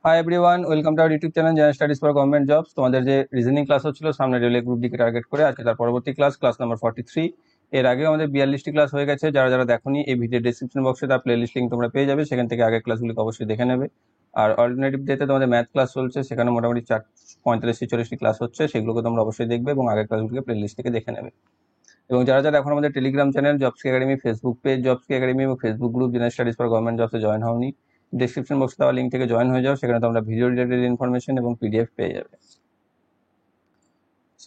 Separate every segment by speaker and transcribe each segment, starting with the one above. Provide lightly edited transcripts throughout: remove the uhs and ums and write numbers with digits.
Speaker 1: Hi everyone, welcome to our YouTube channel general studies for government jobs. তোমাদের যে reasoning class হচ্ছিল সামনে relay group decay target করে, আজকে তার পরবর্তী ক্লাস নাম্বার 43। এর আগে আমাদের 42টি ক্লাস হয়ে গেছে। যারা যারা দেখোনি, এই ভিডিও ডেসক্রিপশন বক্সে তার প্লেলিস্ট লিঙ্ক তোমরা পেয়ে যাবে, সেখান থেকে আগের ক্লাসগুলিকে অবশ্যই দেখে নেবে। আর অল্টারনেটিভ ডেতে তোমাদের ম্যাথ ক্লাস চলছে, সেখানে মোটামুটি 45-46টি ক্লাস হচ্ছে, সেগুলোকে তোমরা অবশ্যই দেখবে এবং আগের ক্লাসগুলিকে প্লেলিস্ট থেকে দেখে নেবে। এবং যারা যারা এখন আমাদের টেলিগ্রাম চ্যানেল জবসকি একাডেমি, ফেসবুক পেজ জবসকি একাডেমি এবং Facebook group general studies for government জবসে জয়েন হওনি, ডেসক্রিপশন বক্সে দেওয়া লিঙ্ক থেকে জয়েন হয়ে যাও, সেখানে তোমরা ভিডিও রিলেটেড ইনফরমেশন এবং পিডিএফ পেয়ে যাবে।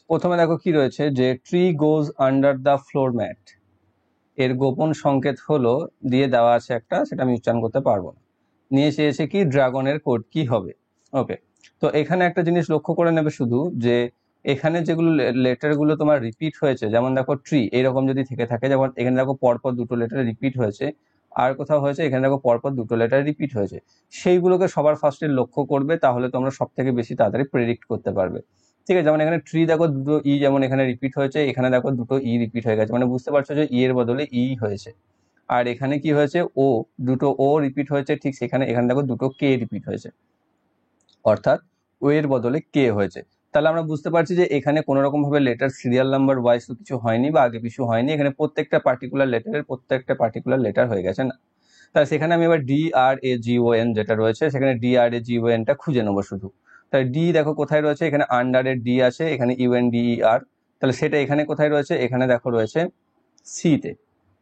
Speaker 1: প্রথমে দেখো কি রয়েছে, যে tree goes under the floor mat, এর গোপন সংকেত হলো দিয়ে দেওয়া আছে একটা, সেটা আমি উচ্চারণ করতে পারবো না। নিয়ে চেয়েছে কি ড্রাগনের কোড কি হবে। ওকে, তো এখানে একটা জিনিস লক্ষ্য করে নেবে শুধু, যে এখানে যেগুলো লেটারগুলো তোমার রিপিট হয়েছে, যেমন দেখো ট্রি এইরকম যদি থেকে থাকে, যেমন এখানে দেখো পরপর দুটো লেটার রিপিট হয়েছে, আর কোথাও হয়েছে এখানে দেখো পরপর দুটো লেটার রিপিট হয়েছে, সেইগুলোকে সবার ফার্স্টে লক্ষ্য করবে, তাহলে তোমরা সব থেকে বেশি তাড়াতাড়ি প্রেডিক্ট করতে পারবে। ঠিক আছে, যেমন এখানে ট্রি দেখো দুটো ই যেমন এখানে রিপিট হয়েছে, এখানে দেখো দুটো ই রিপিট হয়ে গেছে, মানে বুঝতে পারছো যে ই এর বদলে ই হয়েছে। আর এখানে কি হয়েছে, ও দুটো ও রিপিট হয়েছে, ঠিক সেখানে এখানে দেখো দুটো কে রিপিট হয়েছে, অর্থাৎ ও এর বদলে কে হয়েছে। তাহলে আমরা বুঝতে পারছি যে এখানে কোনো রকম ভাবে লেটার সিরিয়াল নাম্বার ওয়াইজ তো কিছু হয়নি বা আগে পিছু হয়নি, এখানে প্রত্যেকটা পার্টিকুলার লেটার হয়ে গেছে না। তাহলে সেখানে আমি এবার DRAGON যেটা রয়েছে, সেখানে DRAGONটা খুঁজে নেবো শুধু। তাহলে ডি দেখো কোথায় রয়েছে, এখানে আন্ডারের ডি আছে, এখানে UNDER, তাহলে সেটা এখানে কোথায় রয়েছে, এখানে দেখো রয়েছে সি তে,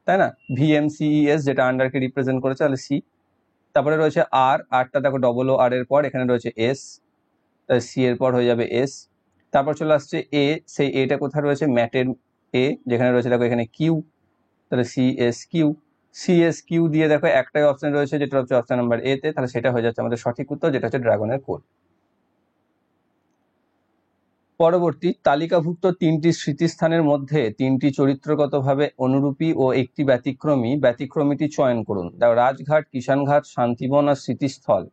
Speaker 1: তাই না। VMCES যেটা আন্ডারকে রিপ্রেজেন্ট করেছে, তাহলে সি। তারপরে রয়েছে আরটা দেখো ডবল ও আর এর পর এখানে রয়েছে এস, তাহলে সি এর পর হয়ে যাবে এস। তারপর চলে আসছে এ, সেই এটা কোথায় রয়েছে, ম্যাটের এ, যেখানে রয়েছে দেখো এখানে কিউ, তাহলে CSQ দিয়ে দেখো একটাই অপশন রয়েছে, যেটা হচ্ছে অপশন নাম্বার এ তে, তাহলে সেটা হয়ে যাচ্ছে আমাদের সঠিক উত্তর, যেটা হচ্ছে ড্রাগনের কোড। পরবর্তী, তালিকাভুক্ত তিনটি স্মৃতিস্থানের মধ্যে তিনটি চরিত্রগতভাবে অনুরূপী ও একটি ব্যতিক্রমীটি চয়ন করুন। দেখো রাজঘাট, কিষানঘাট, শান্তিবন আর স্মৃতিস্থল।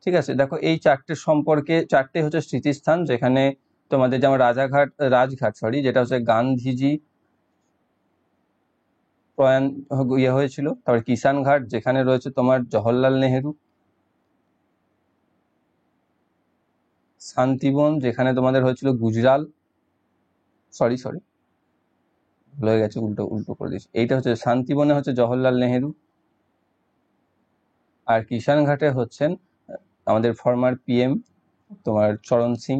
Speaker 1: ঠিক আছে, দেখো এই চারটে হচ্ছে স্মৃতিস্থান, যেখানে তোমাদের যেমন রাজঘাট যেটা হচ্ছে গান্ধীজি প্রয়াণ হয়েছিল। তারপরে কিষান ঘাট, যেখানে রয়েছে তোমার জওহরলাল নেহেরু। শান্তিবন, যেখানে তোমাদের হয়েছিল গুজরাল, সরি ভুল হয়ে গেছে, উল্টো করে দিয়েছি, এইটা হচ্ছে শান্তিবনে হচ্ছে জওহরলাল নেহেরু। আর কিষান ঘাটে হচ্ছেন আমাদের ফর্মার PM তোমার চরণ সিং।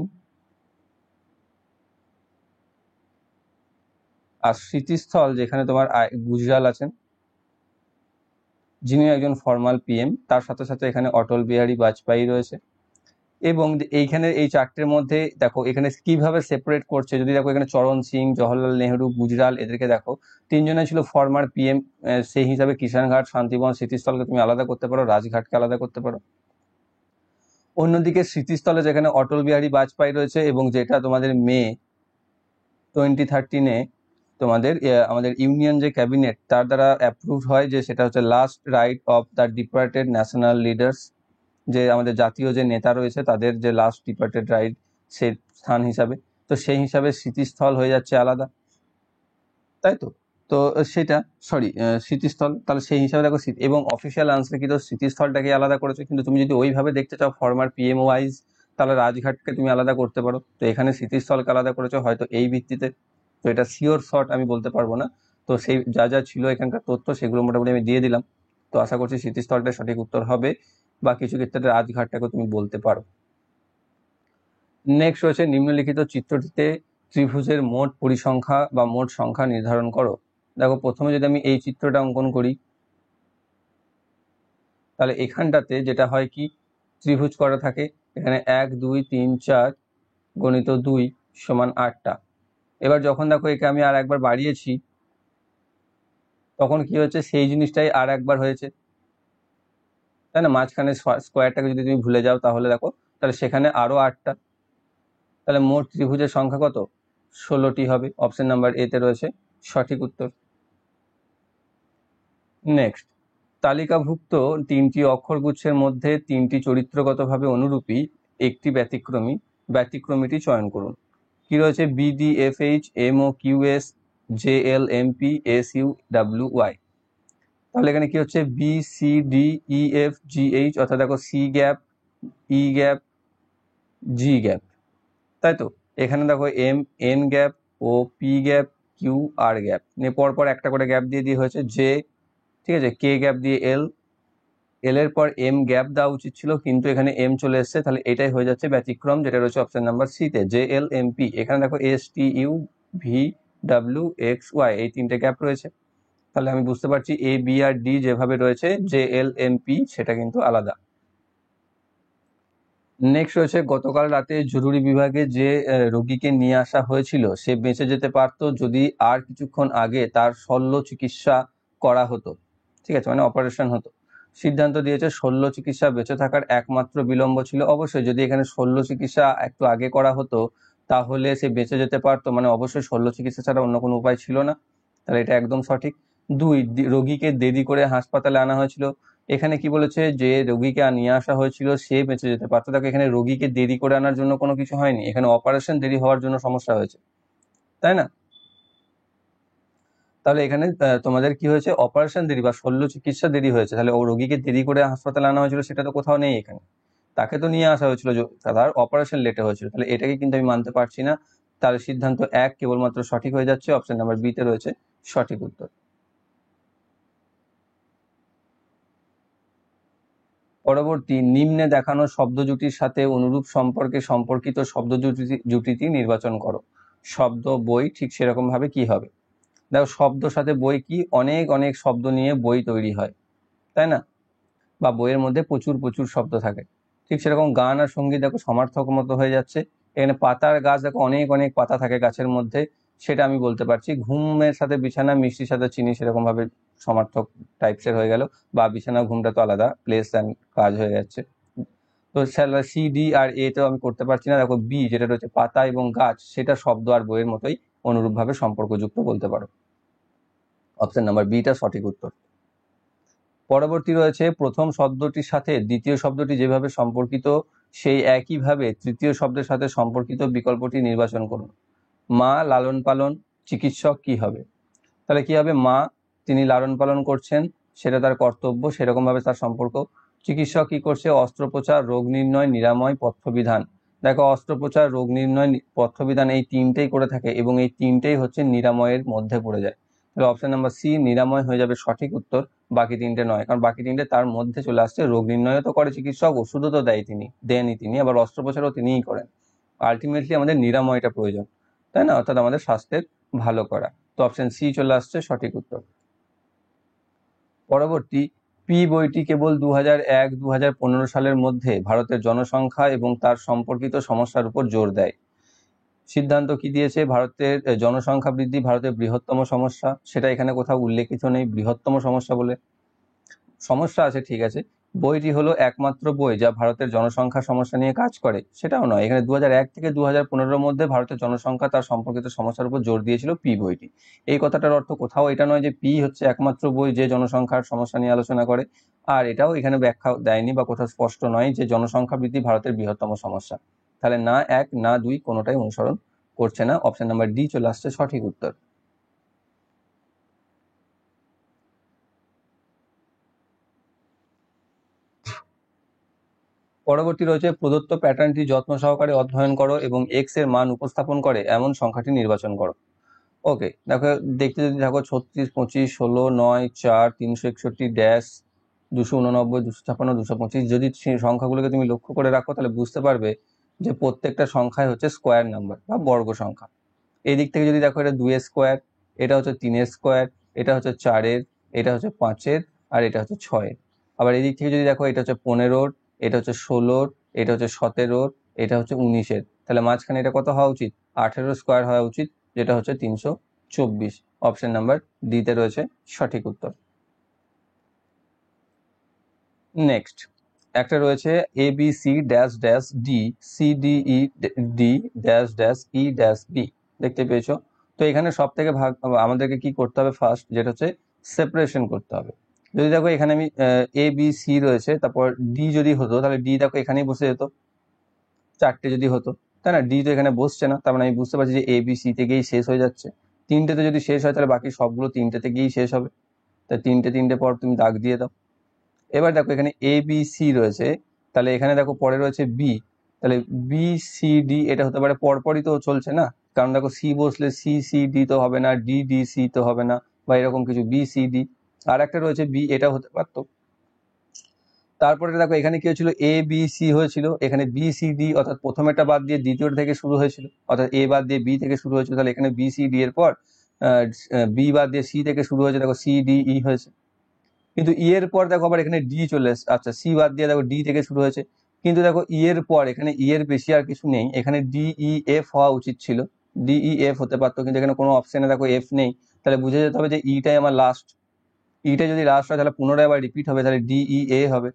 Speaker 1: আর স্মৃতিস্থল, যেখানে তোমার গুজরাল আছেন, যিনি একজন ফর্মাল PM, তার সাথে সাথে এখানে অটল বিহারী বাজপেয়ী রয়েছে। এবং এইখানে এই চারটের মধ্যে দেখো এখানে কিভাবে সেপারেট করছে, যদি দেখো এখানে চরণ সিং, জওহরলাল নেহেরু, গুজরাল, এদেরকে দেখো তিনজনে ছিল ফর্মার PM, সেই হিসাবে কিষান ঘাট, শান্তিবন, স্মৃতিস্থলকে তুমি আলাদা করতে পারো, রাজঘাটকে আলাদা করতে পারো। অন্যদিকে স্মৃতিস্থলে যেখানে অটল বিহারী বাজপেয়ী রয়েছে, এবং যেটা তোমাদের মে 2013 তোমাদের আমাদের ইউনিয়ন যে ক্যাবিনেট তার দ্বারা অ্যাপ্রুভ হয়, যে সেটা হচ্ছে last right of the departed national leaders, যে আমাদের জাতীয় যে নেতা রয়েছে তাদের যে লাস্ট ডিপার্টেড রাইট, সেই স্থান হিসাবে, তো সেই হিসাবে স্মৃতিস্থল হয়ে যাচ্ছে আলাদা, তাই তো। তো সেটা স্মৃতিস্থল, তাহলে সেই হিসাবে দেখো এবং অফিসিয়াল আনসার কিন্তু স্মৃতিস্থলটাকে আলাদা করেছে, কিন্তু তুমি যদি ওইভাবে দেখতে চাও ফর্মার PM ওয়াইজ, তাহলে রাজঘাটকে তুমি আলাদা করতে পারো। তো এখানে স্মৃতিস্থলকে আলাদা করেছে হয়তো এই ভিত্তিতে, তো এটা শিওর শর্ট আমি বলতে পারবো না। তো সেই যা যা ছিল এখানকার তথ্য, সেগুলো মোটামুটি আমি দিয়ে দিলাম। তো আশা করছি স্মৃতিস্থলটা সঠিক উত্তর হবে, বা কিছু ক্ষেত্রে রাজঘাটটাকে তুমি বলতে পারো। নেক্সট রয়েছে, নিম্নলিখিত চিত্রটিতে ত্রিভুজের মোট পরিসংখ্যা বা মোট সংখ্যা নির্ধারণ করো। দেখো প্রথমে যদি আমি এই চিত্রটা অঙ্কন করি, তাহলে এখানটাতে যেটা হয় কি, ত্রিভুজ করা থাকে, এখানে 1 2 3 4 গণিত 2 সমান 8টা। এবার যখন দেখো একে আমি আর একবার বাড়িয়েছি, তখন কি হচ্ছে, সেই জিনিসটাই আর একবার হয়েছে, তাই না। মাঝখানে স্কোয়ারটাকে যদি তুমি ভুলে যাও, তাহলে দেখো তাহলে সেখানে আরো 8টা, তাহলে মোট ত্রিভুজের সংখ্যা কত, 16টি হবে। অপশন নাম্বার এ তে রয়েছে সঠিক উত্তর। নেক্সট, তালিকাভুক্ত তিনটি অক্ষরগুচ্ছের মধ্যে তিনটি চরিত্রগতভাবে অনুরূপী একটি ব্যতিক্রমীটি চয়ন করুন। কি রয়েছে, BDFH MOQS JLMP SUWY। তাহলে এখানে কি হচ্ছে, BCDEFGH, অর্থাৎ দেখো C gap, E gap, G gap, তাই তো। এখানে দেখো M N gap, O P gap, Q R gap নিয়ে পরপর একটা করে গ্যাপ দিয়ে দিয়ে হয়েছে জে, ঠিক আছে, কে গ্যাপ দিয়ে এল, এল এর পর এম গ্যাপ দেওয়া উচিত ছিল কিন্তু এখানে এম চলে এসছে, তাহলে এটাই হয়ে যাচ্ছে ব্যতিক্রম, যেটা রয়েছে অপশন নাম্বার সি তে, জে এল এম পি। এখানে দেখো S T U V W X Y এই তিনটে গ্যাপ রয়েছে, তাহলে আমি বুঝতে পারছি এ বি আর ডি যেভাবে রয়েছে জে এল এম পি সেটা কিন্তু আলাদা। নেক্সট রয়েছে গতকাল রাতে জরুরি বিভাগে যে রোগীকে নিয়ে আসা হয়েছিল সে বেঁচে যেতে পারতো যদি আর কিছুক্ষণ আগে তার শল্য চিকিৎসা করা হতো, ঠিক আছে, মানে অপারেশন হতো। সিদ্ধান্ত দিয়েছে শল্য চিকিৎসা বেঁচে থাকার একমাত্র বিলম্ব ছিল। অবশ্যই যদি এখানে শল্য চিকিৎসা একটু আগে করা হতো তাহলে সে বেঁচে যেতে পারতো, মানে অবশ্যই শল্য চিকিৎসা ছাড়া অন্য কোনো উপায় ছিল না, তাহলে এটা একদম সঠিক। দুই, রোগীকে দেরি করে হাসপাতালে আনা হয়েছিল। এখানে কি বলেছে, যে রোগীকে নিয়ে আসা হয়েছিল সে বেঁচে যেতে পারতো, দেখো এখানে রোগীকে দেরি করে আনার জন্য কোনো কিছু হয়নি, এখানে অপারেশন দেরি হওয়ার জন্য সমস্যা হয়েছে, তাই না? তাহলে এখানে তোমাদের কি হয়েছে, অপারেশন দেরি বা শল্য চিকিৎসা দেরি হয়েছে, তাহলে ও রোগীকে দেরি করে হাসপাতালে আনা হয়েছিল সেটা তো কোথাও নেই এখানে, তাকে তো নিয়ে আসা হয়েছিল, তার অপারেশন লেটে হয়েছিল, তাহলে এটাকে কিন্তু আমি মানতে পারছি না। তাহলে সিদ্ধান্ত এক কেবলমাত্র সঠিক হয়ে যাচ্ছে, অপশন নাম্বার বি তে রয়েছে সঠিক উত্তর। পরবর্তী, নিম্নে দেখানো শব্দ জুটির সাথে অনুরূপ সম্পর্কে সম্পর্কিত শব্দ জুটিটি নির্বাচন করো। শব্দ বই, ঠিক সেরকম ভাবে কি হবে? দেখো শব্দ সাথে বই কি, অনেক অনেক শব্দ নিয়ে বই তৈরি হয়, তাই না? বা বইয়ের মধ্যে প্রচুর প্রচুর শব্দ থাকে, ঠিক সেরকম গান আর সঙ্গীত দেখো সমার্থক মতো হয়ে যাচ্ছে। এখানে পাতার গাছ দেখো অনেক অনেক পাতা থাকে গাছের মধ্যে, সেটা আমি বলতে পারছি। ঘুমের সাথে বিছানা, মিষ্টির সাথে চিনি সেরকম ভাবে সমার্থক টাইপসের হয়ে গেল, বা বিছানা ঘুমটা তো আলাদা, প্লেস অ্যান্ড কাজ হয়ে যাচ্ছে। তো সি ডি আর এ তো আমি করতে পারছি না। দেখো বি যেটা রয়েছে পাতা এবং গাছ, সেটা শব্দ আর বইয়ের মতোই অনুরূপভাবে সম্পর্কযুক্ত বলতে পারো, অপশন নাম্বার বিটা সঠিক উত্তর। পরবর্তী রয়েছে, প্রথম শব্দটির সাথে দ্বিতীয় শব্দটি যেভাবে সম্পর্কিত সেই একইভাবে তৃতীয় শব্দের সাথে সম্পর্কিত বিকল্পটি নির্বাচন করুন। মা, লালন পালন, চিকিৎসক, কি হবে? তাহলে কি হবে, মা তিনি লালন পালন করছেন, সেটা তার কর্তব্য, সেরকম ভাবে তার সম্পর্ক। চিকিৎসক কি করছে, অস্ত্রোপচার, রোগ নির্ণয়, নিরাময়, পথ্যবিধান। দেখো অস্ত্রোপচার, রোগ নির্ণয়, পথ্যবিধান এই তিনটেই করে থাকে এবং এই তিনটেই হচ্ছে নিরাময়ের মধ্যে পড়ে যায়, তাহলে অপশন নাম্বার সি নিরাময় হয়ে যাবে সঠিক উত্তর, বাকি তিনটে নয়, কারণ বাকি তিনটে তার মধ্যে চলে আসছে। রোগ নির্ণয় তো করে চিকিৎসক, ওষুধও তো দেয় তিনি, দেনই তিনি, আবার অস্ত্রোপচারও তিনিই করেন। আলটিমেটলি আমাদের নিরাময়টা প্রয়োজন, তাই না, অর্থাৎ আমাদের স্বাস্থ্যের ভালো করা, তো অপশন সি চলে আসছে সঠিক উত্তর। পরবর্তী, পি বইটি কেবল 2001-2015 সালের মধ্যে ভারতের জনসংখ্যা এবং তার সম্পর্কিত সমস্যার উপর জোর দেয়। সিদ্ধান্ত কি দিয়েছে, ভারতের জনসংখ্যা বৃদ্ধি ভারতের বৃহত্তম সমস্যা, সেটা এখানে কোথাও উল্লেখিত নেই বৃহত্তম সমস্যা বলে। সমস্যা আছে ঠিক আছে, বইটি হলো একমাত্র বই যা ভারতের জনসংখ্যা সমস্যা নিয়ে কাজ করে, সেটাও নয়। এখানে 2001 থেকে 2015 মধ্যে ভারতের জনসংখ্যা তার সম্পর্কিত সমস্যার উপর জোর দিয়েছিল পি বইটি। এই কথাটার অর্থ কোথাও এটা নয় যে পি হচ্ছে একমাত্র বই যে জনসংখ্যার সমস্যা নিয়ে আলোচনা করে, আর এটাও এখানে ব্যাখ্যা দেয়নি বা কোথাও স্পষ্ট নয় যে জনসংখ্যা বৃদ্ধি ভারতের বৃহত্তম সমস্যা, তাহলে না এক না দুই কোনোটাই অনুসরণ করছে না, অপশন নাম্বার ডি চলে আসছে সঠিক উত্তর। পরবর্তী রয়েছে, প্রদত্ত প্যাটার্নটি যত্ন সহকারে অধ্যয়ন করো এবং এক্স এর মান উপস্থাপন করে এমন সংখ্যাটি নির্বাচন করো। ওকে, দেখো দেখতে যদি থাকো 36, 25, 16, 9, 4, 361 ড্যাশ 289, 256, 225, যদি সেই সংখ্যাগুলোকে তুমি লক্ষ্য করে রাখো তাহলে বুঝতে পারবে যে প্রত্যেকটা সংখ্যাই হচ্ছে স্কোয়ার নাম্বার বা বর্গ সংখ্যা। এই দিক থেকে যদি দেখো, এটা 2 স্কোয়ার, এটা হচ্ছে 3 স্কোয়ার, এটা হচ্ছে 4, এটা হচ্ছে 5, আর এটা হচ্ছে 6। আবার এই দিক থেকে যদি দেখো, এটা হচ্ছে 15, এটা হচ্ছে 16, এটা হচ্ছে 17, এটা হচ্ছে 19, তাহলে মাঝখানে এটা কত হওয়া উচিত, 18 স্কোয়ার হওয়া উচিত, যেটা হচ্ছে 324, অপশন নাম্বার ডি তে রয়েছে সঠিক উত্তর। নেক্সট একটা রয়েছে A B C dash dash D C D E D dash dash E dash B, দেখতে পেয়েছো? তো এখানে সব থেকে আমাদেরকে কি করতে হবে, ফার্স্ট যেটা হচ্ছে সেপারেশন করতে হবে। যদি দেখো এখানে আমি এ বি সি রয়েছে, তারপর ডি যদি হতো তাহলে ডি দেখো এখানেই বসে যেত, চারটে যদি হতো, তাই না? ডি তো এখানে বসছে না, তার মানে আমি বুঝতে পারছি যে এ বি সি তে গিয়েই শেষ হয়ে যাচ্ছে। তিনটেতে যদি শেষ হয় তাহলে বাকি সবগুলো তিনটেতে গিয়েই শেষ হবে, তাই তিনটে তিনটে পর তুমি দাগ দিয়ে দাও। এবার দেখো এখানে এ বি সি রয়েছে, তাহলে এখানে দেখো পরে রয়েছে বি, তাহলে বি সি ডি এটা হতে পারে পরপরই তো চলছে না, কারণ দেখো সি বসলে সি সি ডি তো হবে না, ডি ডি সি তো হবে না, বা এরকম কিছু বি সি ডি। আর একটা রয়েছে বি, এটা হতে পারতো। তারপরে দেখো এখানে কি হয়েছিল, এ বি সি হয়েছিল, এখানে বি সি ডি অর্থাৎ প্রথমেরটা বাদ দিয়ে দ্বিতীয়টা থেকে শুরু হয়েছিল, অর্থাৎ এ বাদ দিয়ে বি থেকে শুরু হয়েছিল, তাহলে এখানে বি সি ডি এর পর বি বাদ দিয়ে সি থেকে শুরু হয়েছে, দেখো সি ডি ই হয়েছে। কিন্তু ই এর পর দেখো আবার এখানে ডি চলে এসছে, আচ্ছা সি বাদ দিয়ে দেখো ডি থেকে শুরু হয়েছে, কিন্তু দেখো ই এর পর এখানে ই এর বেশি আর কিছু নেই, এখানে ডি ই এফ হওয়া উচিত ছিল, ডি ই এফ হতে পারতো, কিন্তু এখানে কোনো অপশনে দেখো এফ নেই, তাহলে বুঝে যেতে হবে যে ইটাই আমার লাস্ট। ইটা যদি লাস্ট হয় তাহলে পুনরায় আবার রিপিট হবে, তাহলে ডি ই এ হবে।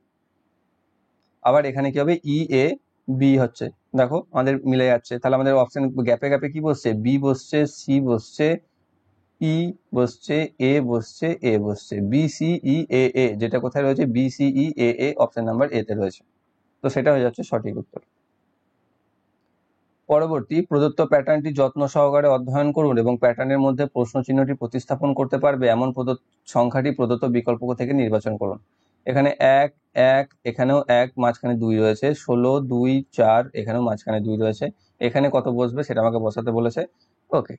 Speaker 1: আবার এখানে কি হবে, ই এ বি হচ্ছে, দেখো আমাদের মিলে যাচ্ছে, তাহলে আমাদের অপশন গ্যাপে গ্যাপে কি বসছে, বি বসছে, সি বসছে, ই বসছে, এ বসছে, এ বসছে, বি সি ই এ এ, যেটা কোথায় রয়েছে, B C E A A option number A তে রয়েছে, তো সেটা হয়ে যাচ্ছে সঠিক উত্তর। পরবর্তী, প্রদত্ত প্যাটার্নটি যত্ন সহকারে অধ্যয়ন করুন এবং প্যাটার্নের মধ্যে প্রশ্ন চিহ্নটি প্রতিস্থাপন করতে পারবে এমন সংখ্যাটি প্রদত্ত বিকল্প থেকে নির্বাচন করুন। এখানে এক এক, এখানেও এক, মাঝখানে 2 রয়েছে, 16 2 4, এখানেও মাঝখানে 2 রয়েছে, এখানে কত বসবে সেটা আমাকে বসাতে বলেছে। ওকে,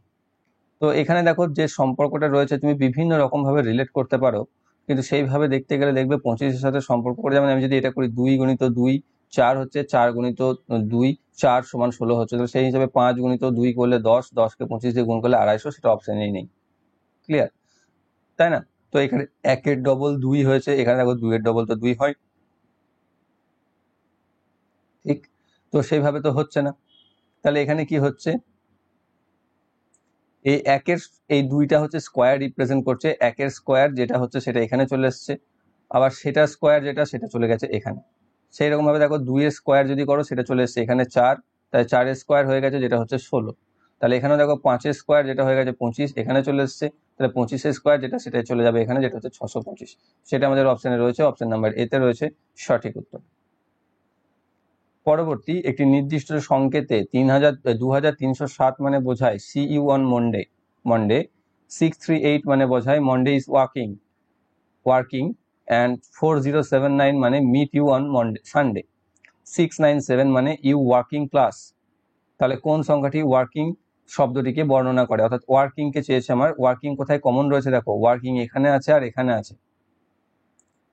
Speaker 1: তো এখানে দেখো যে সম্পর্কটা রয়েছে তুমি বিভিন্ন রকম ভাবে রিলেট করতে পারো, কিন্তু সেইভাবে দেখতে গেলে দেখবে 25-এর সাথে সম্পর্ক করে, যেমন আমি যদি এটা করি 2 গুণিত 2, 4 হচ্ছে, 4 গুণিত 2, 4 সমান 16 হচ্ছে, তাহলে সেই হিসাবে 5 গুণিত 2 করলে 10, 10কে 25 দিয়ে গুণ করলে 250, সেটা অপশনেই নেই। ক্লিয়ার, তাই না? তো এখানে 1-এর ডবল 2 হয়েছে, এখানে দেখো 2-এর ডবল তো 2 হয়, ঠিক? তো সেইভাবে তো হচ্ছে না, তাহলে এখানে কি হচ্ছে, এই একের এই 2টা হচ্ছে স্কোয়ার রিপ্রেজেন্ট করছে, একের স্কোয়ার যেটা হচ্ছে সেটা এখানে চলে এসছে, আবার সেটা স্কোয়ার যেটা সেটা চলে গেছে এখানে। সেই রকম ভাবে দেখো 2 এর স্কোয়ার যদি করো সেটা চলে এসছে এখানে 4, তাহলে 4-এর স্কোয়ার হয়ে গেছে যেটা হচ্ছে 16, তাহলে এখানেও দেখো 5-এর স্কোয়ার যেটা হয়ে গেছে 25, এখানে চলে এসছে, তাহলে 25-এর স্কোয়ার যেটা সেটা চলে যাবে এখানে, যেটা হচ্ছে 625, সেটা আমাদের অপশনে রয়েছে, অপশন নাম্বার এ তে রয়েছে সঠিক উত্তর। পরবর্তী, একটি নির্দিষ্ট সংকেতে 2307 মানে বোঝায় see you on Monday, Monday 638 মানে বোঝায় মন্ডে ইজ ওয়ার্কিং অ্যান্ড 4079 মানে meet you on Monday Sunday, 697 মানে ইউ ওয়ার্কিং ক্লাস। তাহলে কোন সংখ্যাটি ওয়ার্কিং শব্দটিকে বর্ণনা করে, অর্থাৎ ওয়ার্কিং কে চেয়েছে আমার, ওয়ার্কিং কোথায় কমন রয়েছে, দেখো ওয়ার্কিং এখানে আছে আর এখানে আছে,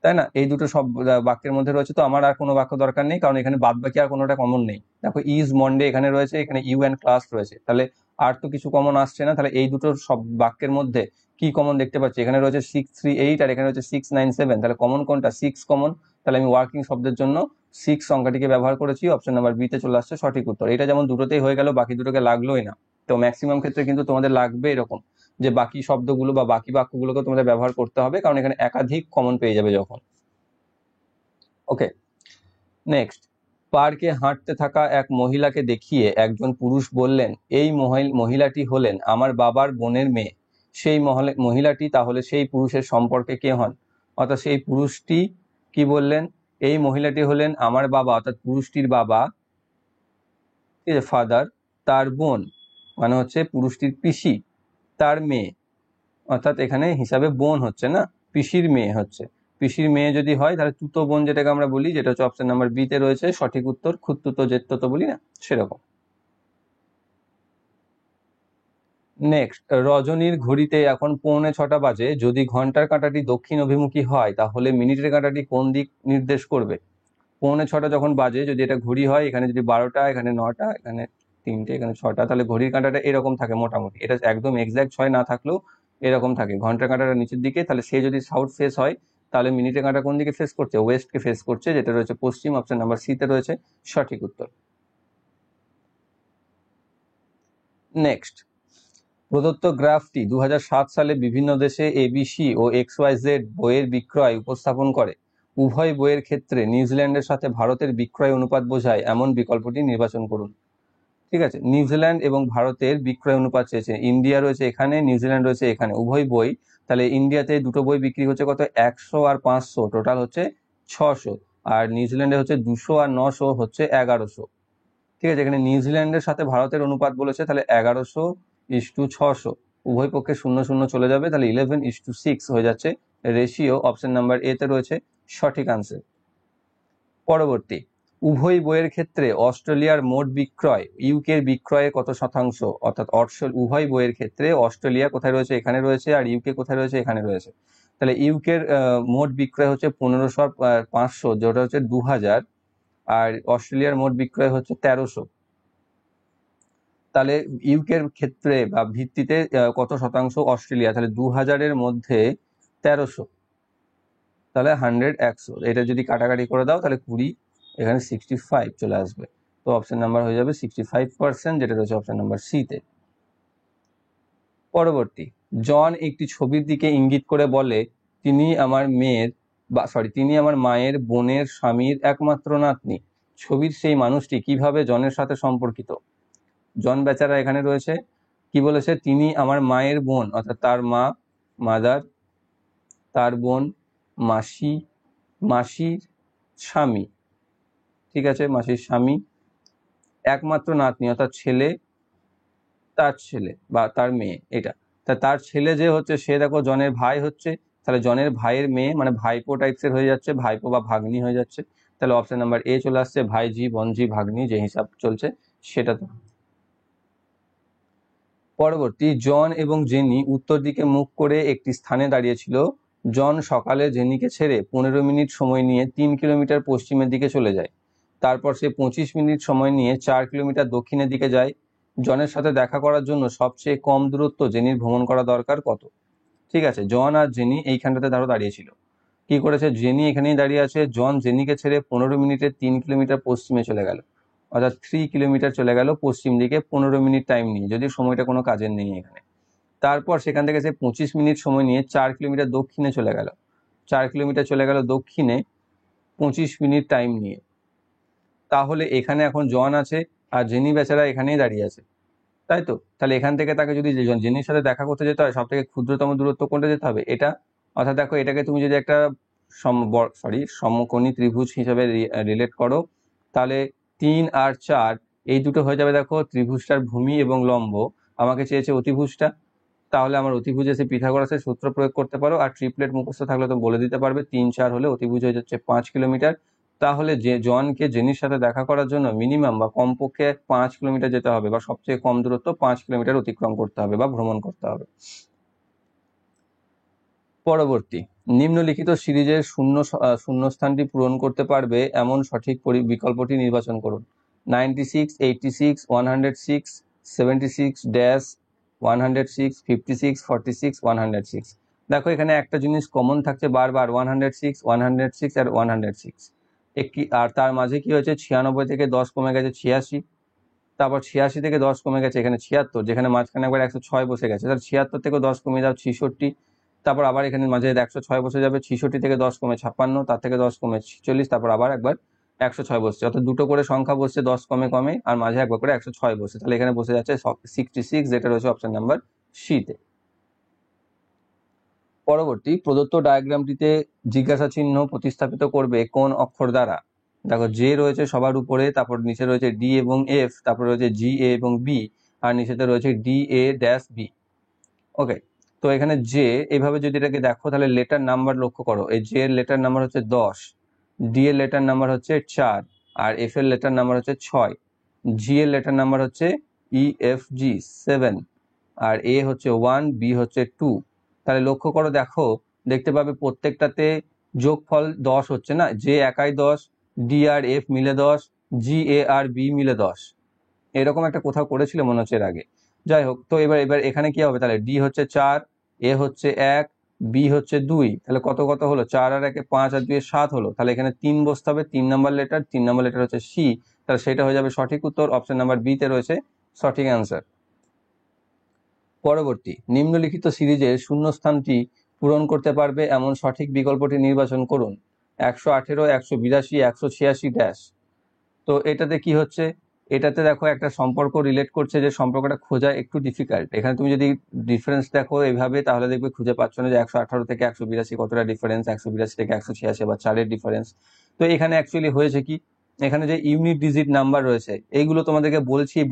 Speaker 1: তাই না? এই দুটো সব বাক্যের মধ্যে রয়েছে, তো আমার আর কোনো বাক্য দরকার নেই, কারণ এখানে বাদ বাকি আর কোনোটা কমন নেই। দেখো ইজ মন্ডে এখানে রয়েছে, এখানে ইউ অ্যান্ড ক্লাস রয়েছে, তাহলে আর তো কিছু কমন আসছে না, তাহলে এই দুটো সব বাক্যের মধ্যে কি কমন দেখতে পাচ্ছি, এখানে রয়েছে 638 আর এখানে রয়েছে 697, তাহলে কমন কোনটা, 6 কমন, তাহলে আমি ওয়ার্কিং শব্দের জন্য 6 সংখ্যাটিকে ব্যবহার করেছি, অপশন নাম্বার বি তে চলে আসছে সঠিক উত্তর। এটা যেমন দুটোতেই হয়ে গেল, বাকি দুটোকে লাগলোই না, তো ম্যাক্সিমাম ক্ষেত্রে কিন্তু তোমাদের লাগবে এরকম যে বাকি শব্দগুলো বা বাকি বাক্যগুলোকে তোমাদের ব্যবহার করতে হবে, কারণ এখানে একাধিক কমন পেয়ে যাবে যখন। ওকে, নেক্সট, পার্কে হাঁটতে থাকা এক মহিলাকে দেখিয়ে একজন পুরুষ বললেন, এই মহিলাটি হলেন আমার বাবার বোনের মেয়ে। সেই মহিলাটি তাহলে সেই পুরুষের সম্পর্কে কে হন, অর্থাৎ সেই পুরুষটি কি বললেন, এই মহিলাটি হলেন আমার বাবা, অর্থাৎ পুরুষটির বাবা, ঠিক আছে, ফাদার, তার বোন মানে হচ্ছে পুরুষটির পিসি, তার মেয়ে, অর্থাৎ এখানে হিসাবে বোন হচ্ছে না, পিসির মেয়ে হচ্ছে, পিসির মেয়ে যদি হয় তাহলে তুতো বোন যেটাকে আমরা বলি, যেটা হচ্ছে অপশন নাম্বার বি তে রয়েছে সঠিক উত্তর, খুঁততুতো জেঠতুতো বলি না সেরকম। নেক্সট, রজনীর ঘড়িতে এখন 6:45 বাজে, যদি ঘন্টার কাঁটাটি দক্ষিণ অভিমুখী হয় তাহলে মিনিটের কাঁটাটি কোন দিক নির্দেশ করবে। 6:45 যখন বাজে, যদি এটা ঘড়ি হয়, এখানে যদি 12টা, এখানে 9টা, এখানে 3টে, এখানে 6টা, তাহলে ঘড়ির কাঁটাটা এরকম থাকে মোটামুটি, এটা একদম এক্সাক্ট 6 না থাকলেও এরকম থাকে, ঘন্টার কাঁটাটা নিচের দিকে, তাহলে সে যদি সাউথ ফেস হয় তাহলে মিনিটের কাঁটা কোন দিকে ফেস করছে, ওয়েস্টকে ফেস করছে, যেটা রয়েছে পশ্চিম, অপশন নাম্বার সি তে রয়েছে সঠিক উত্তর। নেক্সট, প্রদত্ত গ্রাফটি 2007 সালে বিভিন্ন দেশে এবিসি ও XYZ বইয়ের বিক্রয় উপস্থাপন করে, উভয় বইয়ের ক্ষেত্রে নিউজিল্যান্ডের সাথে ভারতের বিক্রয় অনুপাত বোঝায় এমন বিকল্পটি নির্বাচন করুন। ঠিক আছে, নিউজিল্যান্ড এবং ভারতের বিক্রয় অনুপাত চেয়েছে, ইন্ডিয়া রয়েছে এখানে, নিউজিল্যান্ড রয়েছে এখানে, উভয় বই, তাহলে ইন্ডিয়াতে দুটো বই বিক্রি হচ্ছে কত, 100 আর 500, টোটাল হচ্ছে 600, আর নিউজিল্যান্ডে হচ্ছে 200 আর 900 হচ্ছে 1100। ঠিক আছে, এখানে নিউজিল্যান্ডের সাথে ভারতের অনুপাত বলেছে, তাহলে 1100:600, উভয় পক্ষে 0 0 চলে যাবে, তাহলে 11:6 হয়ে যাচ্ছে রেশিও, অপশন নাম্বার এ তে রয়েছে সঠিক আনসার। পরবর্তী, উভয় বইয়ের ক্ষেত্রে অস্ট্রেলিয়ার মোট বিক্রয় ইউকের বিক্রয়ের কত শতাংশ, অর্থাৎ উভয় বইয়ের ক্ষেত্রে অস্ট্রেলিয়া কোথায় রয়েছে, এখানে রয়েছে, আর ইউকে কোথায় রয়েছে, এখানে রয়েছে। তাহলে ইউকের মোট বিক্রয় হচ্ছে 1500 যেটা হচ্ছে 2000, আর অস্ট্রেলিয়ার মোট বিক্রয় হচ্ছে 1300। তাহলে ইউকের ক্ষেত্রে বা ভিত্তিতে কত শতাংশ অস্ট্রেলিয়া, তাহলে 2000-এর মধ্যে 1300, তাহলে 100 এটা যদি কাটাকাটি করে দাও তাহলে 20, এখানে 65 চলে আসবে। তো অপশন নাম্বার হয়ে যাবে 65%, যেটা রয়েছে অপশন নাম্বার সিতে। পরবর্তী, জন একটি ছবির দিকে ইঙ্গিত করে বলে, তিনি আমার মায়ের বোনের স্বামীর একমাত্র নাতনি। ছবির সেই মানুষটি কিভাবে জনের সাথে সম্পর্কিত? জন বেচারা এখানে রয়েছে, কি বলেছে, তিনি আমার মায়ের বোন, অর্থাৎ তার মা মাদার, তার বোন মাসি, মাসির স্বামী, ঠিক আছে, মাসির স্বামী, একমাত্র নাতনি অর্থাৎ ছেলে, তার ছেলে বা তার মেয়ে, এটা তার ছেলে যে হচ্ছে সে দেখো জনের ভাই হচ্ছে, তাহলে জনের ভাইয়ের মেয়ে মানে ভাইপো টাইপসের হয়ে যাচ্ছে, ভাইপো বা ভাগ্নি হয়ে যাচ্ছে। তাহলে অপশন নাম্বার এ চলে আসছে, ভাইজি বোনজি ভাগ্নি যে হিসাব চলছে সেটা। তো পরবর্তী, জন এবং জেনি উত্তর দিকে মুখ করে একটি স্থানে দাঁড়িয়েছিল। জন সকালে জেনিকে ছেড়ে 15 মিনিট সময় নিয়ে 3 কিলোমিটার পশ্চিমের দিকে চলে যায়। তারপর সে 25 মিনিট সময় নিয়ে 4 কিলোমিটার দক্ষিণের দিকে যায়। জনের সাথে দেখা করার জন্য সবচেয়ে কম দূরত্ব জেনির ভ্রমণ করা দরকার কত? ঠিক আছে, জন আর জেনি এইখানটাতে ধরো দাঁড়িয়েছিল, কি করেছে, জেনি এখানেই দাঁড়িয়ে আছে, জন জেনিকে ছেড়ে 15 মিনিটে 3 কিলোমিটার পশ্চিমে চলে গেল, অর্থাৎ 3 কিলোমিটার চলে গেল পশ্চিম দিকে 15 মিনিট টাইম নিয়ে, যদি সময়টা কোনো কাজের নেই এখানে। তারপর সেখান থেকে সে 25 মিনিট সময় নিয়ে 4 কিলোমিটার দক্ষিণে চলে গেল, 4 কিলোমিটার চলে গেল দক্ষিণে 25 মিনিট টাইম নিয়ে। তাহলে এখানে এখন জন আছে আর জেনি বেচারা এখানেই দাঁড়িয়ে আছে, তাই তো? তাহলে এখান থেকে তাকে যদি জেনির সাথে দেখা করতে যেতে হয়, সব থেকে ক্ষুদ্রতম দূরত্ব কোনটা যেতে হবে? এটা। অর্থাৎ দেখো, এটাকে তুমি যদি একটা সমকোণী ত্রিভুজ হিসেবে রিলেট করো, তাহলে 3 আর 4 এই দুটো হয়ে যাবে দেখো ত্রিভুজটার ভূমি এবং লম্ব। আমাকে চেয়েছে অতিভুজটা, তাহলে আমার অতিভুজে সে পিথাগোরাসের সূত্র প্রয়োগ করতে পারো, আর ট্রিপলেট মুখস্থ থাকলে তো বলে দিতে পারবে, 3-4 হলে অতিভুজ হয়ে যাচ্ছে 5 কিলোমিটার। তাহলে যে জনকে জেনির সাথে দেখা করার জন্য মিনিমাম বা কমপক্ষে 5 কিলোমিটার যেতে হবে, বা সবচেয়ে কম দূরত্ব 5 কিলোমিটার অতিক্রম করতে হবে বা ভ্রমণ করতে হবে। পরবর্তী, নিম্নলিখিত সিরিজের শূন্যস্থানটি পূরণ করতে পারবে এমন সঠিক বিকল্পটি নির্বাচন করুন। 96, 86, 106, 76 ড্যাশ 106, 56, 46, 106। দেখো এখানে একটা জিনিস কমন থাকছে বারবার, 106, 106 আর 106। একটি আর তার মাঝে কি হয়েছে, 96 থেকে 10 কমে গেছে 86, তারপর 86 থেকে 10 কমে গেছে এখানে 76, যেখানে মাঝখানে একবার 106 বসে গেছে, তাহলে 76 থেকে 10 কমে যাও 66, তারপর আবার এখানে মাঝে 106 বসে যাবে, 66 থেকে 10 কমে 56, তার থেকে 10 কমে 46, তারপর আবার একবার 106 বসছে, অর্থাৎ দুটো করে সংখ্যা বসছে 10 কমে কমে, আর মাঝে একবার করে 106 বসছে, তাহলে এখানে বসে যাচ্ছে 66, যেটা রয়েছে অপশন নাম্বার সিতে। পরবর্তী, প্রদত্ত ডায়াগ্রামটিতে জিজ্ঞাসা চিহ্ন প্রতিস্থাপিত করবে কোন অক্ষর দ্বারা? দেখো, জে রয়েছে সবার উপরে, তারপর নিচে রয়েছে ডি এবং এফ, তারপর রয়েছে জি এ এবং বি, আর নিচেতে রয়েছে ডি এ ড্যাশ বি। ওকে, তো এখানে জে এইভাবে যদি এটাকে দেখো, তাহলে লেটার নাম্বার লক্ষ্য করো, এই জে এর লেটার নাম্বার হচ্ছে 10, ডি এর লেটার নাম্বার হচ্ছে 4, আর এফ এর লেটার নাম্বার হচ্ছে 6, জি এর লেটার নাম্বার হচ্ছে ই এফ জি 7, আর এ হচ্ছে 1, বি হচ্ছে 2। তাহলে লক্ষ্য করো, দেখো দেখতে পাবে প্রত্যেকটাতে যোগফল 10 হচ্ছে না, জে একাই 10, ডি আর এফ মিলে 10, জি এ আর বি মিলে 10, এরকম একটা কোথাও করেছিল মনে হচ্ছে এর আগে। যাই হোক, তো এবার এবার এখানে কি হবে, তাহলে ডি হচ্ছে 4, এ হচ্ছে 1, বি হচ্ছে 2, তাহলে কত কত হলো, 4 আর 1 5 আর 2 7 হলো, তাহলে এখানে 3 বসতে হবে, 3 নাম্বার লেটার, 3 নাম্বার লেটার হচ্ছে সি, তাহলে সেটা হয়ে যাবে সঠিক উত্তর, অপশন নাম্বার বি তে রয়েছে সঠিক অ্যান্সার। পরবর্তী, নিম্নলিখিত সিরিজের শূন্যস্থানটি পূরণ করতে পারবে এমন সঠিক বিকল্পটি নির্বাচন করুন। 118, 182, 186 ড্যাশ। তো এটাতে কি হচ্ছে, এটাতে দেখো একটা সম্পর্ক রিলেট করছে, যে সম্পর্কটা খোঁজা একটু ডিফিকাল্ট। এখানে তুমি যদি ডিফারেন্স দেখো এইভাবে, তাহলে দেখবে খুঁজে পাচ্ছ না যে 118 থেকে 182 কতটা ডিফারেন্স, 182 থেকে 186 বা 4-এর ডিফারেন্স। তো এখানে অ্যাকচুয়ালি হয়েছে কি, এখানে যে ইউনিট ডিজিট নাম্বার রয়েছে এইগুলো তোমাদেরকে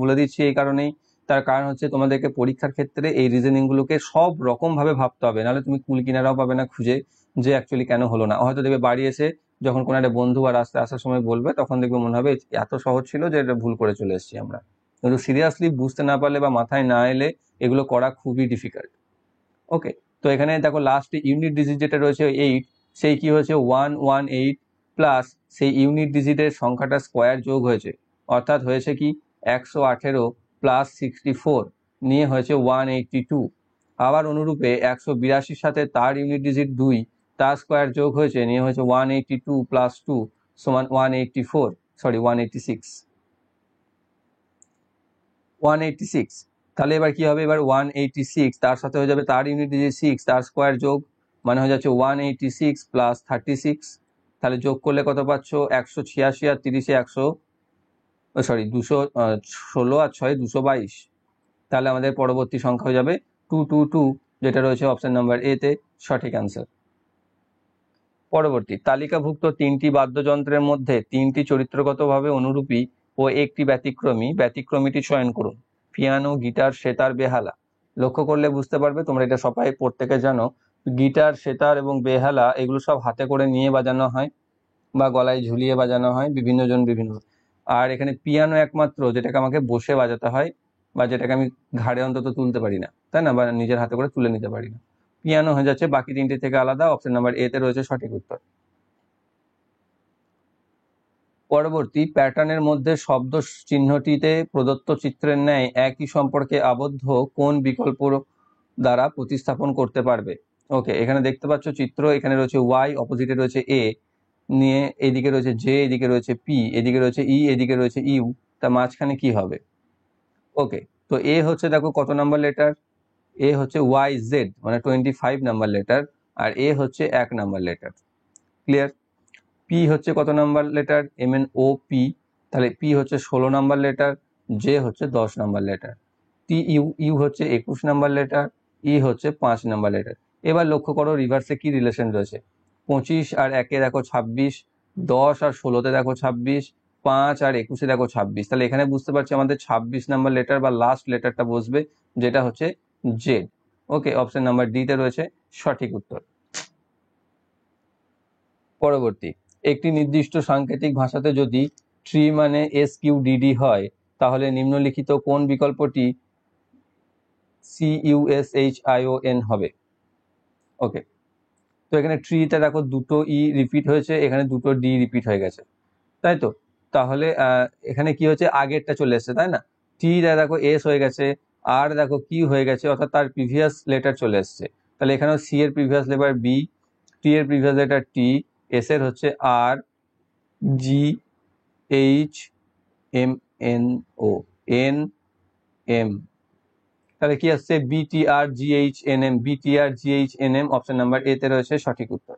Speaker 1: বলে দিচ্ছি এই কারণেই, তার কারণ হচ্ছে তোমাদেরকে পরীক্ষার ক্ষেত্রে এই রিজনিং গুলোকে সব রকম ভাবে ভাবতে হবে, নাহলে তুমি কুল কিনারাও পাবে না খুঁজে যে অ্যাকচুয়ালি কেন হলো না। হয়তো দেখবে বাড়ি এসে যখন কোনো একটা বন্ধু বা রাস্তায় আসার সময় বলবে, তখন দেখবে মনে হবে এত সহজ ছিল যে এটা ভুল করে চলে এসেছি আমরা। কিন্তু সিরিয়াসলি বুঝতে না পারলে বা মাথায় না এলে এগুলো করা খুবই ডিফিকাল্ট। ওকে, তো এখানে দেখো লাস্টে ইউনিট ডিজিট যেটা রয়েছে 8, সেই কি হয়েছে 118 প্লাস সেই ইউনিট ডিজিটের সংখ্যাটা স্কোয়ার যোগ হয়েছে, অর্থাৎ হয়েছে কি 118 প্লাস 64 নিয়ে হয়েছে 182। আবার অনুরূপে 182 সাথে তার ইউনিট ডিজিট 2, তার স্কোয়ার যোগ হয়েছে নিয়ে হয়েছে 182 প্লাস 2 সমান 186। তাহলে এবার কি হবে, এবার 186 তার সাথে হয়ে যাবে তার ইউনিট ডিজিট 6, তার স্কোয়ার যোগ, মানে হয়ে যাচ্ছে 186 প্লাস 36। তাহলে যোগ করলে কত পাচ্ছ, 186 আর 30-এ 216 আর 6 222। তাহলে আমাদের পরবর্তী সংখ্যা হয়ে যাবে 222, যেটা রয়েছে অপশন নাম্বার এ তে সঠিক অ্যান্সার। পরবর্তী, তালিকাভুক্ত 3টি বাদ্যযন্ত্রের মধ্যে 3টি চরিত্রগতভাবে অনুরূপী ও একটি ব্যতিক্রমীটি চয়ন করুন। পিয়ানো, গিটার, সেতার, বেহালা। লক্ষ্য করলে বুঝতে পারবে, তোমরা এটা সবাই প্রত্যেকে জানো, গিটার, সেতার এবং বেহালা এগুলো সব হাতে করে নিয়ে বাজানো হয় বা গলায় ঝুলিয়ে বাজানো হয় বিভিন্ন জন বিভিন্ন। আর এখানে পিয়ানো একমাত্র যেটাকে আমাকে বসে বাজাতে হয়, বা যেটাকে আমি ঘাড়ে অন্তত তুলতে পারি না, তাই না, বা নিজের হাতে করে তুলে নিতে পারি না। পিয়ানো হয়ে যাচ্ছে বাকি 3টে থেকে আলাদা, অপশন নাম্বার এ তে রয়েছে সঠিক উত্তর। পরবর্তী, প্যাটার্নের মধ্যে শব্দ চিহ্নটিতে প্রদত্ত চিত্রের ন্যায় একই সম্পর্কে আবদ্ধ কোন বিকল্প দ্বারা প্রতিস্থাপন করতে পারবে। ওকে, এখানে দেখতে পাচ্ছ চিত্র, এখানে রয়েছে ওয়াই, অপোজিটে রয়েছে এ, নিয়ে এদিকে রয়েছে জে, এদিকে রয়েছে পি, এদিকে রয়েছে ই, এদিকে রয়েছে ইউ, তা মাঝখানে কি হবে। ওকে, তো এ হচ্ছে দেখো কত নাম্বার লেটার, এ হচ্ছে ওয়াই জেড মানে 25 নাম্বার লেটার, আর এ হচ্ছে 1 নাম্বার লেটার। ক্লিয়ার। পি হচ্ছে কত number letter, M N O P, তাহলে পি হচ্ছে 16 নাম্বার লেটার, জে হচ্ছে 10 number letter, T U, U হচ্ছে 21 নাম্বার লেটার, ই হচ্ছে 5 নাম্বার লেটার। এবার লক্ষ্য করো রিভার্সে কি রিলেশন রয়েছে, 25 আর 1-এ দেখো 26, 10 আর 16-তে দেখো 26, 5 আর 21-এ দেখো 26। তাহলে এখানে বুঝতে পারছি আমাদের 26 নাম্বার লেটার বা লাস্ট লেটারটা বসবে, যেটা হচ্ছে জেড। ওকে, অপশন নাম্বার ডি তে রয়েছে সঠিক উত্তর। পরবর্তী, একটি নির্দিষ্ট সাংকেতিক ভাষাতে যদি ট্রি মানে SQDD হয়, তাহলে নিম্নলিখিত কোন বিকল্পটি CUSHION হবে। ওকে, তো এখানে ট্রিতে দেখো দুটো ই রিপিট হয়েছে, এখানে দুটো ডি রিপিট হয়ে গেছে, তাই তো। তাহলে এখানে কি হচ্ছে, আগেরটা চলে এসছে, তাই না। টি দেখো এস হয়ে গেছে, আর দেখো কিউ হয়ে গেছে, অর্থাৎ তার প্রিভিয়াস লেটার চলে এসছে। তাহলে এখানেও সি এর প্রিভিয়াস লেটার বি, টি এর প্রিভিয়াস লেটার টি, এস এর হচ্ছে R, G H M N O N M, তাহলে কি আসছে BTRGHNM, BTRGHNM, option number A তে রয়েছে সঠিক উত্তর।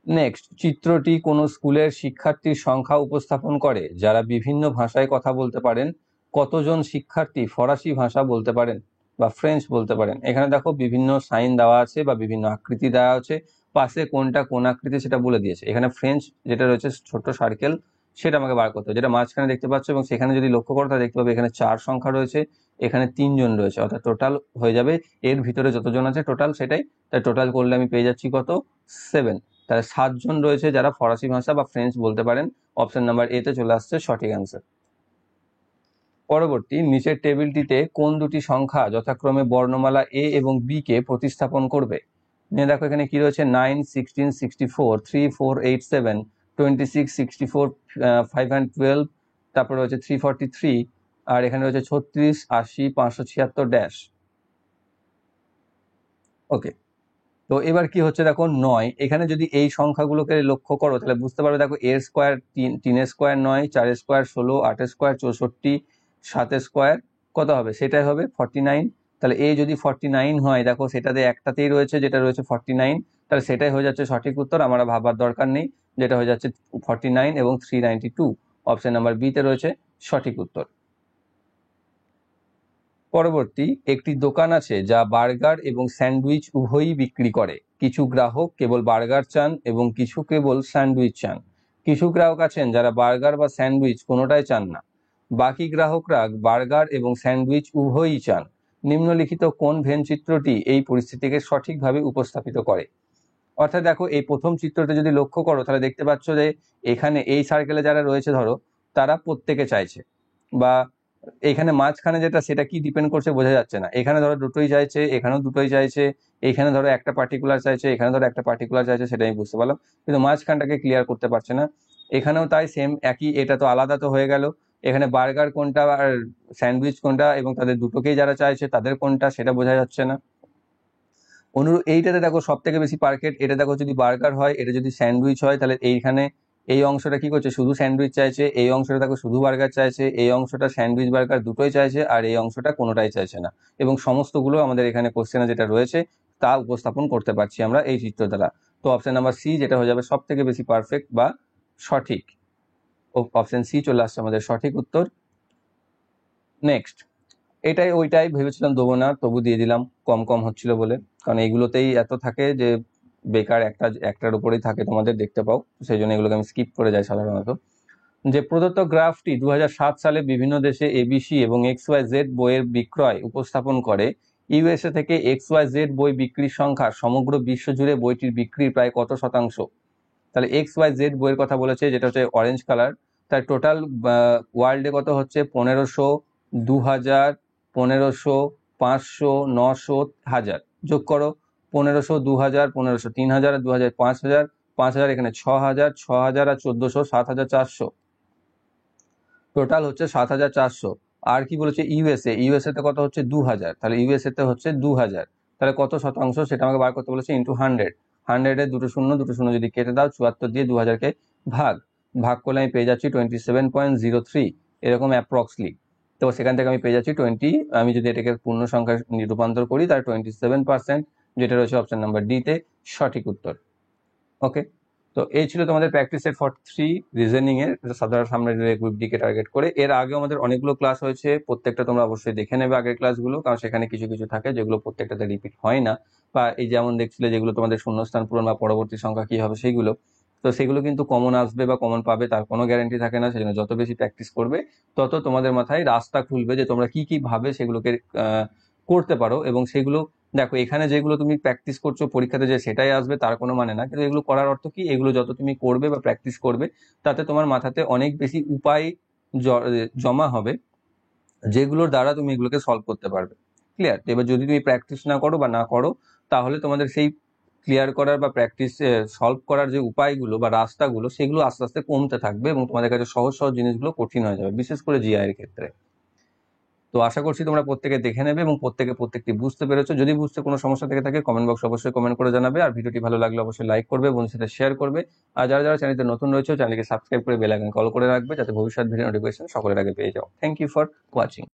Speaker 1: নেক্সট, চিত্রটি কোনো স্কুলের শিক্ষার্থীর সংখ্যা উপস্থাপন করে যারা বিভিন্ন ভাষায় কথা বলতে পারেন। কতজন শিক্ষার্থী ফরাসি ভাষা বলতে পারেন বা ফ্রেঞ্চ বলতে পারেন। এখানে দেখো বিভিন্ন সাইন দেওয়া আছে বা বিভিন্ন আকৃতি দেওয়া আছে, পাশে কোনটা কোন আকৃতি সেটা বলে দিয়েছে। এখানে ফ্রেঞ্চ যেটা রয়েছে ছোট সার্কেল, সেটা আমাকে বার করতে হবে, যেটা মাঝখানে দেখতে পাচ্ছ, এবং সেখানে যদি লক্ষ্য করো তাহলে দেখতে পাবে এখানে 4 সংখ্যা রয়েছে, এখানে 3 জন রয়েছে, অর্থাৎ টোটাল হয়ে যাবে এর ভিতরে যতজন আছে টোটাল সেটাই, তাই টোটাল করলে আমি পেয়ে যাচ্ছি কত, 7। তাহলে 7 জন রয়েছে যারা ফরাসি ভাষা বা ফ্রেঞ্চ বলতে পারেন, অপশন নাম্বার এ তে চলে আসছে সঠিক অ্যান্সার। পরবর্তী, নিচের টেবিলটিতে কোন দুটি সংখ্যা যথাক্রমে বর্ণমালা এ এবং বি কে প্রতিস্থাপন করবে। নিয়ে দেখো এখানে কি রয়েছে, 9, 16, 64, 3, 4, 8, 7, 26, 64, 512, তারপর রয়েছে 343, আর এখানে রয়েছে 36, 80, 576 ড্যাশ। ওকে, তো এবার কি হচ্ছে দেখো 9, এখানে যদি এই সংখ্যাগুলোকে লক্ষ্য করো তাহলে বুঝতে পারবে, দেখো এর স্কোয়ার 3, 3-এর স্কোয়ার 9, 4-এর স্কোয়ার 16, 8-এর স্কোয়ার 64, 7-এর স্কোয়ার কত হবে, সেটাই হবে 49। তাহলে এই যদি 49 হয়, দেখো সেটাতে একটাতেই রয়েছে যেটা রয়েছে 49, তাহলে সেটাই হয়ে যাচ্ছে সঠিক উত্তর, আমার ভাবার দরকার নেই, যেটা হয়ে যাচ্ছে 49 এবং 392, অপশন নাম্বার বি তে রয়েছে সঠিক উত্তর। পরবর্তী, একটি দোকান আছে যা বার্গার এবং স্যান্ডউইচ উভয়ই বিক্রি করে। কিছু গ্রাহক কেবল বার্গার চান এবং কিছু কেবল স্যান্ডউইচ চান। কিছু গ্রাহক আছেন যারা বার্গার বা স্যান্ডউইচ কোনোটাই চান না। বাকি গ্রাহকরা বার্গার এবং স্যান্ডউইচ উভয়ই চান। নিম্নলিখিত কোন ভেনচিত্রটি এই পরিস্থিতিকে সঠিকভাবে উপস্থাপিত করে। অর্থাৎ দেখো এই প্রথম চিত্রটা যদি লক্ষ্য করো তাহলে দেখতে পাচ্ছ যে এখানে এই সার্কেলে যারা রয়েছে ধরো তারা প্রত্যেকে চাইছে, বা এখানে মাঝখানে যেটা সেটা কি ডিপেন্ড করছে বোঝা যাচ্ছে না। এখানে ধরো দুটোই চাইছে, এখানেও দুটোই চাইছে, এখানে ধরো একটা পার্টিকুলার চাইছে, এখানে ধরো একটা পার্টিকুলার চাইছে, সেটা আমি বুঝতে পারলাম, কিন্তু মাঝখানটাকে ক্লিয়ার করতে পারছে না। এখানেও তাই সেম একই, এটা তো আলাদা তো হয়ে গেল। এখানে বার্গার কোনটা আর স্যান্ডউইচ কোনটা এবং তাদের দুটোকেই যারা চাইছে তাদের কোনটা সেটা বোঝা যাচ্ছে না। অনুরূপ এইটাতে দেখো সব থেকে বেশি পারফেক্ট, এটা দেখো যদি বার্গার হয়, এটা যদি স্যান্ডউইচ হয়, তাহলে এইখানে এই অংশটা কি করছে, শুধু স্যান্ডউইচ চাইছে, এই অংশটা দেখো শুধু বার্গার চাইছে, এই অংশটা স্যান্ডউইচ বার্গার দুটোই চাইছে, আর এই অংশটা কোনোটাই চাইছে না। এবং সমস্তগুলো আমাদের এখানে কোশ্চেনে যেটা রয়েছে তা উপস্থাপন করতে পারছি আমরা এই চিত্র দ্বারা। তো অপশন নাম্বার সি যেটা হয়ে যাবে সব থেকে বেশি পারফেক্ট বা সঠিক। অপশন সি চলে আসছে আমাদের সঠিক উত্তর। নেক্সট, এটাই ওইটাই ভেবেছিলাম দেবো না, তবু দিয়ে দিলাম, কম কম হচ্ছিল বলে, কারণ এইগুলোতেই এত থাকে যে বেকার একটার উপরেই থাকে তোমাদের দেখতে পাও, সেই জন্য এগুলোকে আমি স্কিপ করে যাই সাধারণত। যে প্রদত্ত গ্রাফটি 2007 সালে বিভিন্ন দেশে এবিসি এবং XYZ বইয়ের বিক্রয় উপস্থাপন করে। ইউএসএ থেকে XYZ বই বিক্রির সংখ্যা সমগ্র বিশ্ব জুড়ে বইটির বিক্রির প্রায় কত শতাংশ? তাহলে XYZ বইয়ের কথা বলেছে, যেটা হচ্ছে অরেঞ্জ কালার, তার টোটাল ওয়ার্ল্ডে কত হচ্ছে 1500, 2000, 1500, 500, 900, 1000, যোগ করো 1500, 2000, 1500, 3000, 2000, 5000, 5000, এখানে 6000, 6000 আর 1400, 7400, টোটাল হচ্ছে 7400। আর কি বলেছে ইউএসএ তে কত হচ্ছে 2000, তাহলে ইউএসএ তে হচ্ছে 2000, তাহলে কত শতাংশ সেটা আমাকে বার করতে বলেছে, ইন্টু 100, 100 এ দুটো শূন্য যদি কেটে দাও, 74 দিয়ে 2000কে ভাগ করলে আমি পেয়ে যাচ্ছি 27.03, এরকম অ্যাপ্রক্সলি। তো সেখান থেকে আমি পেয়ে যাচ্ছি 20, আমি যদি এটাকে পূর্ণ সংখ্যায় রূপান্তর করি তাহলে 27%, যেটা রয়েছে অপশন নাম্বার ডি তে সঠিক উত্তর। ওকে, তো এই ছিল তোমাদের প্র্যাকটিস সেট 43 রিজনিং এর সাধারণ সামনে গ্রুপ ডি কে টার্গেট করে। এর আগে আমাদের অনেকগুলো ক্লাস হয়েছে, প্রত্যেকটা তোমরা অবশ্যই দেখে নেবে আগের ক্লাসগুলো, কারণ সেখানে কিছু কিছু থাকে যেগুলো প্রত্যেকটাতে রিপিট হয় না, বা এই যেমন দেখছিলে যেগুলো তোমাদের শূন্যস্থান পূরণ বা পরবর্তী সংখ্যা কি হবে সেইগুলো, তো সেগুলো কিন্তু কমন আসবে বা কমন পাবে তার কোনো গ্যারান্টি থাকে না। সেজন্য যত বেশি প্র্যাকটিস করবে তত তোমাদের মাথায় রাস্তা খুলবে যে তোমরা কি কি ভাবে সেগুলোকে করতে পারো। এবং সেগুলো দেখো এখানে যেগুলো তুমি প্র্যাকটিস করছো পরীক্ষাতে যে সেটাই আসবে তার কোনো মানে না, কিন্তু এগুলো করার অর্থ কি, এগুলো যত তুমি করবে বা প্র্যাকটিস করবে তাতে তোমার মাথাতে অনেক বেশি উপায় জমা হবে যেগুলোর দ্বারা তুমি এগুলোকে সলভ করতে পারবে। ক্লিয়ার? এবার যদি তুমি প্র্যাকটিস না করো বা না করো তাহলে তোমাদের সেই ক্লিয়ার করার বা প্র্যাকটিস সলভ করার যে উপায়গুলো বা রাস্তাগুলো সেগুলো আস্তে আস্তে কমতে থাকবে এবং তোমাদের কাছে সহজ সহজ জিনিসগুলো কঠিন হয়ে যাবে, বিশেষ করে জিআই এর ক্ষেত্রে। তো আশা করছি তোমরা প্রত্যেকে দেখে নেবে এবং প্রত্যেকটি বুঝতে পেরেছো। যদি বুঝতে কোনো সমস্যা থেকে থাকে কমেন্ট বক্সে অবশ্যই কমেন্ট করে জানাবে, আর ভিডিওটি ভালো লাগলে অবশ্যই লাইক করবে, বন্ধুদের সাথে শেয়ার করবে, আর যারা যারা চ্যানেলতে নতুন রয়েছে চ্যানেলকে সাবস্ক্রাইব করে বেল আইকন কল করে রাখবে যাতে ভবিষ্যৎ ভিডিও নোটিফিকেশন সকলের আগে পেয়ে যাও। Thank you for watching.